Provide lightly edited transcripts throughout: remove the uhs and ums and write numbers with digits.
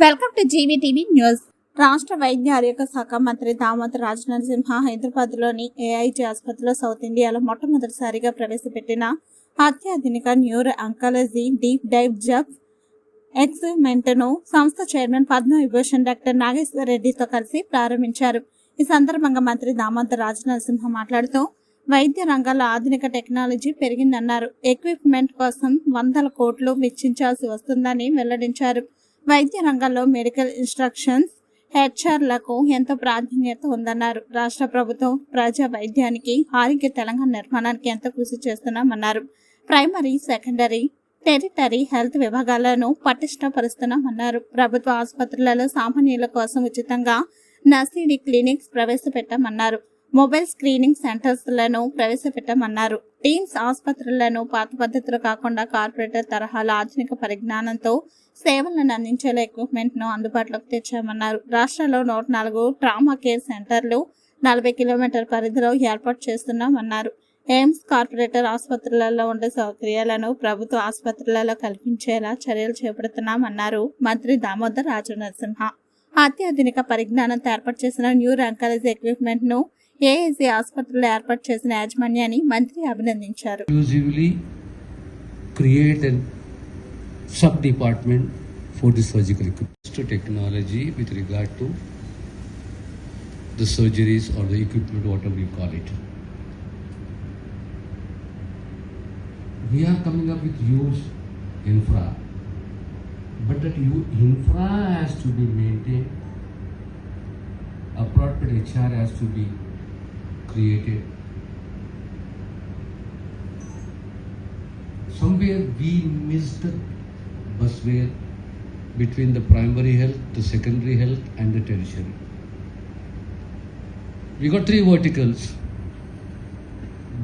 Welcome to జీవీటీవీ news. రాష్ట్ర వైద్య ఆరోగ్య శాఖ మంత్రి దామోదర్ రాజనరసింహ హైదరాబాద్లోని ఏఐజీ ఆసుపత్రిలో సౌత్ ఇండియాలో మొట్టమొదటిసారిగా ప్రవేశపెట్టిన అత్యాధునిక న్యూరో అంకాలజీ డీప్ డైవ్ జబ్ ఎక్స్పెరిమెంట్ను సంస్థ చైర్మన్ పద్మవిభూషణ్ డాక్టర్ నాగేశ్వర రెడ్డితో కలిసి ప్రారంభించారు. ఈ సందర్భంగా మంత్రి దామోదర్ రాజనరసింహ మాట్లాడుతూ వైద్య రంగంలో ఆధునిక టెక్నాలజీ పెరిగిందన్నారు. ఎక్విప్మెంట్ కోసం వందల కోట్లు వెచ్చించాల్సి వస్తుందని వెల్లడించారు. వైద్య రంగంలో మెడికల్ ఇన్స్ట్రక్షన్స్ హెచ్ఆర్లకు ఎంతో ప్రాధాన్యత ఉందన్నారు. రాష్ట్ర ప్రభుత్వం ప్రజా వైద్యానికి ఆరోగ్య తెలంగాణ నిర్మాణానికి ఎంతో కృషి చేస్తున్నామన్నారు. ప్రైమరీ, సెకండరీ, టెరిటరీ హెల్త్ విభాగాలను పటిష్టపరుస్తున్నామన్నారు. ప్రభుత్వ ఆసుపత్రులలో సామాన్యుల కోసం ఉచితంగా నర్సరీ క్లినిక్స్ ప్రవేశపెట్టామన్నారు. మొబైల్ స్క్రీనింగ్ సెంటర్స్లను ప్రవేశపెట్టామన్నారు. టీమ్స్ ఆసుపత్రులను పాత పద్ధతులు కాకుండా కార్పొరేటర్ తరహాలో ఆధునిక పరిజ్ఞానంతో సేవలను అందించేలా ఎక్విప్మెంట్ ను అందుబాటులోకి తెచ్చామన్నారు. రాష్ట్రంలో 104 ట్రామా కేర్ సెంటర్లు 40 కిలోమీటర్ల పరిధిలో ఏర్పాటు చేస్తున్నామన్నారు. ఎయిమ్స్, కార్పొరేటర్ ఆసుపత్రులలో ఉండే సౌకర్యాలను ప్రభుత్వ ఆసుపత్రులలో కల్పించేలా చర్యలు చేపడుతున్నామన్నారు మంత్రి దామోదర్ రాజనరసింహ. అత్యాధునిక పరిజ్ఞానంతో ఏర్పాటు చేసిన న్యూరో అంకాలజీ ఎక్విప్మెంట్ ను ఏఐజీ ఆసుపత్రిలో ఏర్పాటు చేసిన యాజమాన్యాన్ని మంత్రి అభినందించారు. Sub-department for the surgical equipment technology with regard to the surgeries or the equipment, whatever you call it. We are coming up with huge infra, but that infra has to be maintained, appropriate HR has to be created. Somewhere we missed the busway between the primary health, the secondary health and the tertiary. We got 3 verticals,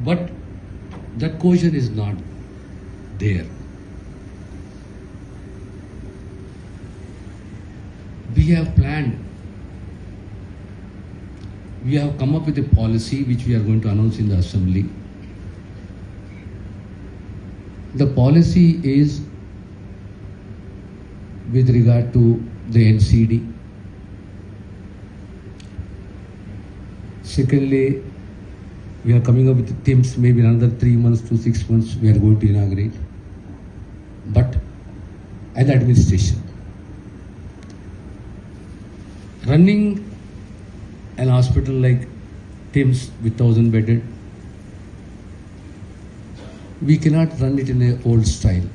but that cohesion is not there. We have planned, we have come up with a policy which we are going to announce in the assembly. The policy is with regard to the NCD. Secondly, we are coming up with the TIMS, maybe another 3 months to 6 months we are going to inaugurate. But at the administration, running an hospital like TIMS with 1000 bedded, we cannot run it in an old style.